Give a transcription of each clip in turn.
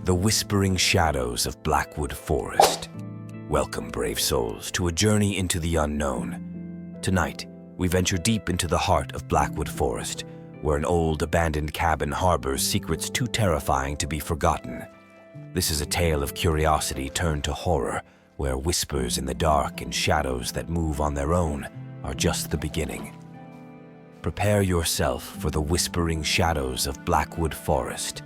The whispering shadows of Blackwood Forest. Welcome, brave souls, to a journey into the unknown. Tonight, we venture deep into the heart of Blackwood Forest, where an old abandoned cabin harbors secrets too terrifying to be forgotten. This is a tale of curiosity turned to horror, where whispers in the dark and shadows that move on their own are just the beginning. Prepare yourself for the whispering shadows of Blackwood Forest.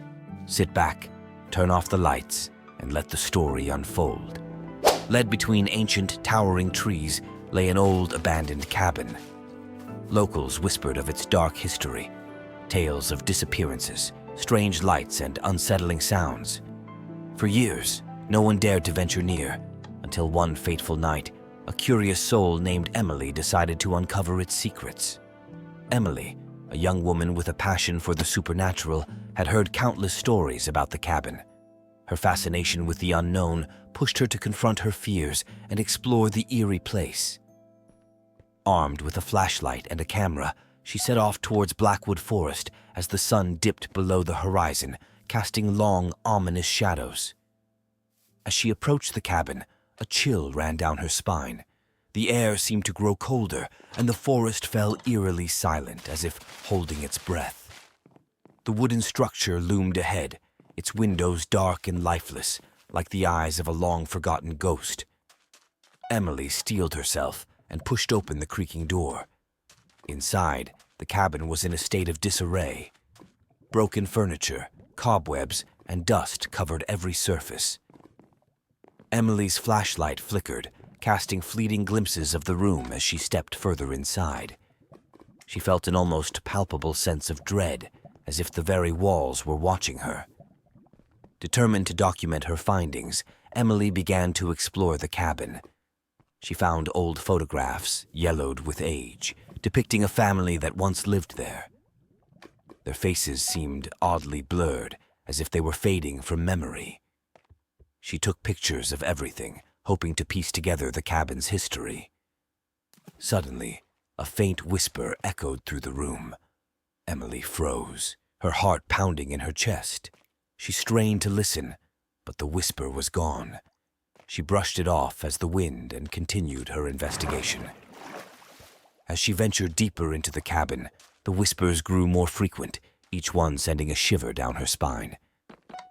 Sit back, turn off the lights, and let the story unfold. Led between ancient, towering trees lay an old, abandoned cabin. Locals whispered of its dark history, tales of disappearances, strange lights, and unsettling sounds. For years, no one dared to venture near, until one fateful night, a curious soul named Emily decided to uncover its secrets. Emily, a young woman with a passion for the supernatural, had heard countless stories about the cabin. Her fascination with the unknown pushed her to confront her fears and explore the eerie place. Armed with a flashlight and a camera, she set off towards Blackwood Forest as the sun dipped below the horizon, casting long, ominous shadows. As she approached the cabin, a chill ran down her spine. The air seemed to grow colder, and the forest fell eerily silent, as if holding its breath. The wooden structure loomed ahead, its windows dark and lifeless, like the eyes of a long-forgotten ghost. Emily steeled herself and pushed open the creaking door. Inside, the cabin was in a state of disarray. Broken furniture, cobwebs, and dust covered every surface. Emily's flashlight flickered, casting fleeting glimpses of the room as she stepped further inside. She felt an almost palpable sense of dread, as if the very walls were watching her. Determined to document her findings, Emily began to explore the cabin. She found old photographs, yellowed with age, depicting a family that once lived there. Their faces seemed oddly blurred, as if they were fading from memory. She took pictures of everything, hoping to piece together the cabin's history. Suddenly, a faint whisper echoed through the room. Emily froze, her heart pounding in her chest. She strained to listen, but the whisper was gone. She brushed it off as the wind and continued her investigation. As she ventured deeper into the cabin, the whispers grew more frequent, each one sending a shiver down her spine.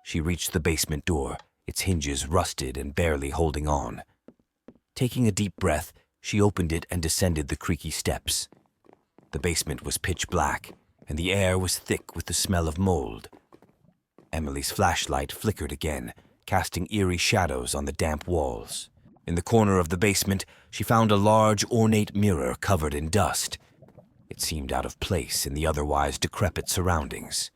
She reached the basement door, its hinges rusted and barely holding on. Taking a deep breath, she opened it and descended the creaky steps. The basement was pitch black, and the air was thick with the smell of mold. Emily's flashlight flickered again, casting eerie shadows on the damp walls. In the corner of the basement, she found a large, ornate mirror covered in dust. It seemed out of place in the otherwise decrepit surroundings.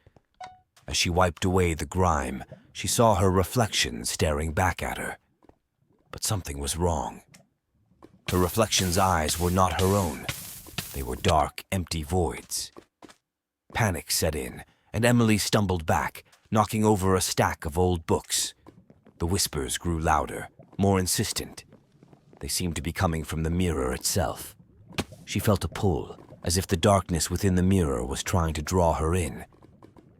As she wiped away the grime, she saw her reflection staring back at her. But something was wrong. Her reflection's eyes were not her own. They were dark, empty voids. Panic set in, and Emily stumbled back, knocking over a stack of old books. The whispers grew louder, more insistent. They seemed to be coming from the mirror itself. She felt a pull, as if the darkness within the mirror was trying to draw her in.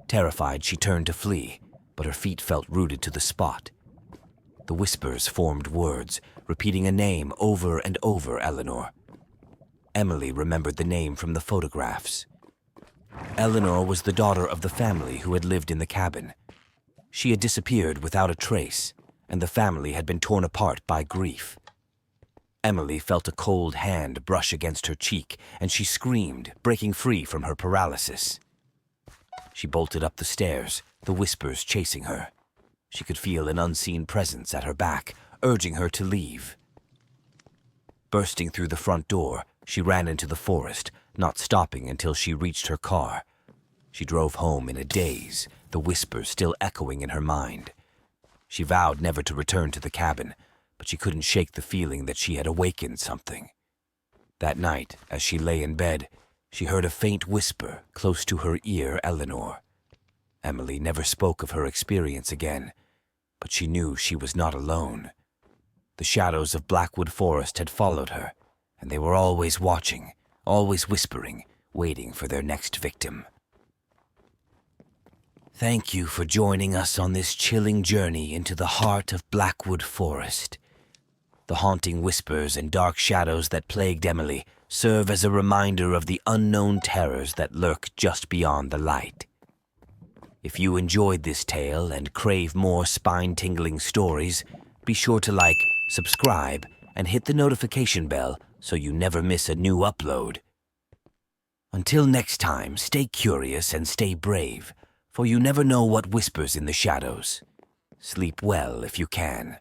Terrified, she turned to flee, but her feet felt rooted to the spot. The whispers formed words, repeating a name over and over, Eleanor. Emily remembered the name from the photographs. Eleanor was the daughter of the family who had lived in the cabin. She had disappeared without a trace, and the family had been torn apart by grief. Emily felt a cold hand brush against her cheek, and she screamed, breaking free from her paralysis. She bolted up the stairs, the whispers chasing her. She could feel an unseen presence at her back, urging her to leave. Bursting through the front door, she ran into the forest, not stopping until she reached her car. She drove home in a daze, the whispers still echoing in her mind. She vowed never to return to the cabin, but she couldn't shake the feeling that she had awakened something. That night, as she lay in bed, she heard a faint whisper close to her ear, Eleanor. Emily never spoke of her experience again, but she knew she was not alone. The shadows of Blackwood Forest had followed her, and they were always watching, always whispering, waiting for their next victim. Thank you for joining us on this chilling journey into the heart of Blackwood Forest. The haunting whispers and dark shadows that plagued Emily serve as a reminder of the unknown terrors that lurk just beyond the light. If you enjoyed this tale and crave more spine-tingling stories, be sure to like, subscribe, and hit the notification bell so you never miss a new upload. Until next time, stay curious and stay brave, for you never know what whispers in the shadows. Sleep well if you can.